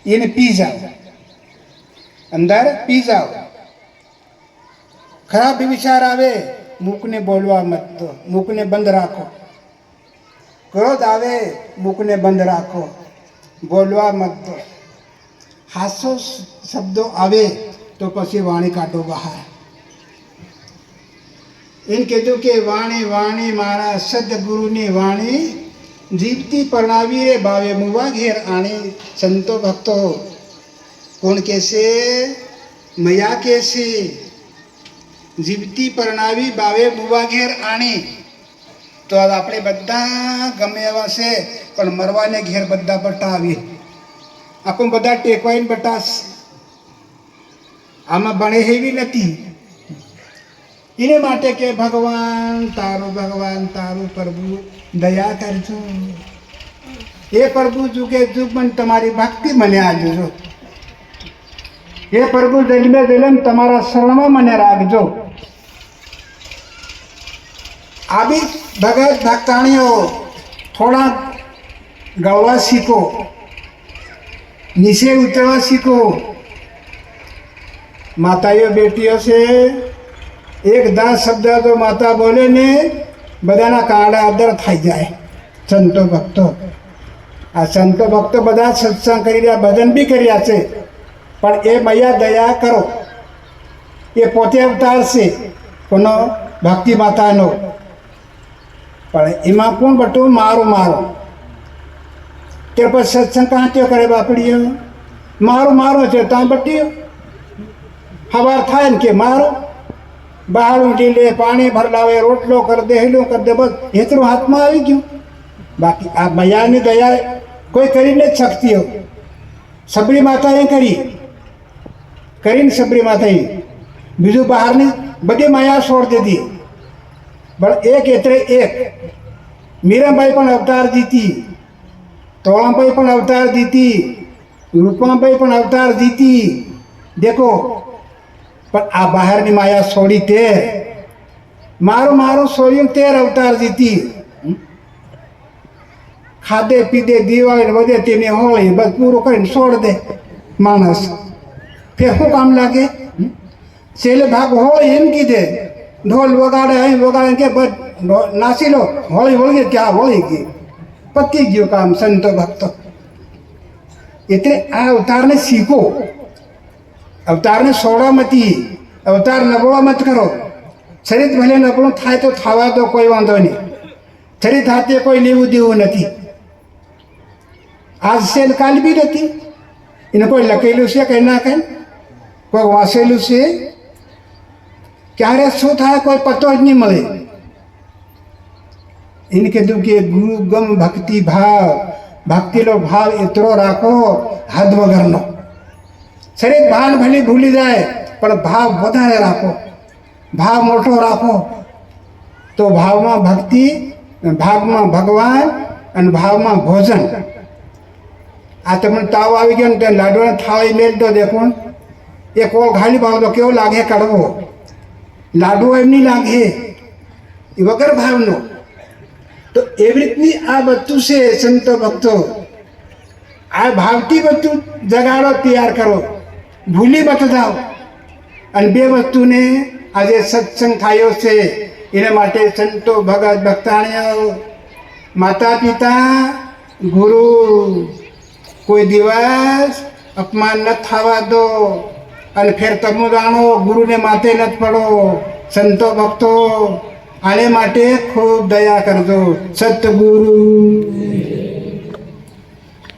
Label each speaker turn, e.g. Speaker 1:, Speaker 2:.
Speaker 1: એને પી જાઓ, અંદર પી જાઓ. ખરાબ વિચાર આવે, મુખને બોલવા મત દો, મુખને બંધ રાખો. ક્રોધ આવે, મુખને બંધ રાખો, બોલવા મત દો. હાસ્ય શબ્દો આવે તો પછી વાણી કાઢો બહાર. એમ કીધું કે વાણી વાણી મારા સદગુરુની વાણી, જીવતી પરણાવી રે ભાવે મુવા ઘેર આણી. સંતો ભક્તો કોણ કહેશે? મયા કહેશે. જીવતી પરણાવી ભાવે મુવા ઘેર આણી. તો આપણે બધા ગમે એવા છે, પણ મરવાને ઘેર બધા બટા આવીએ. આપણે બધા ટેકવાઈને બટાશ. આમાં ભણે એવી નથી. એને માટે કે ભગવાન તારું પ્રભુ દયા કરજો. એ પ્રભુ જુગે જુગ મને તમારી ભક્તિ મને આપજો. એ પ્રભુ જન્મે જન્મ તમારા શરણમાં મને રાખજો. આવી ભગત ભક્તાણીઓ થોડા ગાવા શીખો, નીચે ઉતરવા શીખો. માતાઓ બેટીઓ છે, એક 10 શબ્દ તો માતા બોલે ને બધાના કાંડા આદર થઈ જાય. સંતો ભક્તો, આ સંતો ભક્તો બધા સત્સંગ કરી રહ્યા, ભજન બી કર્યા છે, પણ એ મૈયા દયા કરો. એ પોતે અવતાર છે કોનો? ભક્તિ માતાનો. પણ એમાં કોણ બટું? મારો. તે પછી સત્સંગ કાંત્યો કરે બાપડીઓ? મારો છે ત્યાં બટીઓ. સવાર થાય ને કે મારો, બહાર ઉઠી લે, પાણી ભરલાવે, રોટલો કરી દે, હેલું કરી દે, બસ એટલું હાથમાં આવી ગયું. બાકી આ મૈયાની દયા કોઈ કરીને જ શકતી હો. સબરી માતાએ કરીને સબરી માતાએ બીજું બહારની બધી મૈયા છોડી દીધી. પણ એક એટલે એક. મીરાબાઈ પણ અવતાર દીધી, તોળાબાઈ પણ અવતાર દીધી, રૂપાબાઈ પણ અવતાર દીધી. દેખો, પણ આ બહારની માયા છોડી તે મારું છોડ્યું, 13 અવતાર દીધી. ખાધે પીધે દિવાળી વધે તેની હોળી બસ પૂરું કરીને છોડ દે માણસ. ફેર શું કામ લાગે? છેલ્લે ભાગ હોળી એમ કીધે, ઢોલ વગાડે, અહીં વગાડે કે બસ નાસી લો, હોળી વળગી, ક્યાં હોળી ગઈ, પતી ગયું કામ. સંતો ભક્તો એટલે આ અવતારને શીખો. અવતારને છોડવા મતી, અવતાર નબળો મત કરો. શરીર ભલે નબળું થાય તો થવા દો, કોઈ વાંધો નહીં. શરીર હાથે કોઈ લેવું દેવું નથી. આજ છે ને કાલ બી નથી. એને કોઈ લખેલું છે કંઈ ના કંઈ, કોઈ વાંચેલું છે? ક્યારે શું થાય કોઈ પતો જ નહીં મળે. એને કીધું કે ગુરુ ગમ ભક્તિ ભાવ, ભક્તિનો ભાવ એટલો રાખો હદ વગરનો. શરીર ભાન ભલે ભૂલી જાય, પણ ભાવ વધારે રાખો, ભાવ મોટો રાખો. તો ભાવમાં ભક્તિ, ભાગમાં ભગવાન અને ભાવમાં ભોજન. આ તમને તાવ આવી ગયો ને ત્યાં લાડવાને થાળી મેળ દો. દેખો એ કોળ ખાલી ભાવ તો કેવો લાગે કડવો. લાડુ એમ નહીં લાગે એ વગર ભાવનો. તો એવી રીતની આ બધું છે સંતો ભક્તો. આ ભાવથી બધું જગાડો, તૈયાર કરો, ભૂલી મત જાઓ. અને 2 વસ્તુને આજે સત્સંગ થયો છે એના માટે સંતો ભગત ભક્તાણીઓ, માતા પિતા, ગુરુ કોઈ દિવસ અપમાન ન થવા દો. અને ફેર તમે જાણો ગુરુને માથે ન પડો. સંતો ભક્તો આને માટે ખૂબ દયા કરજો. સતગુરુ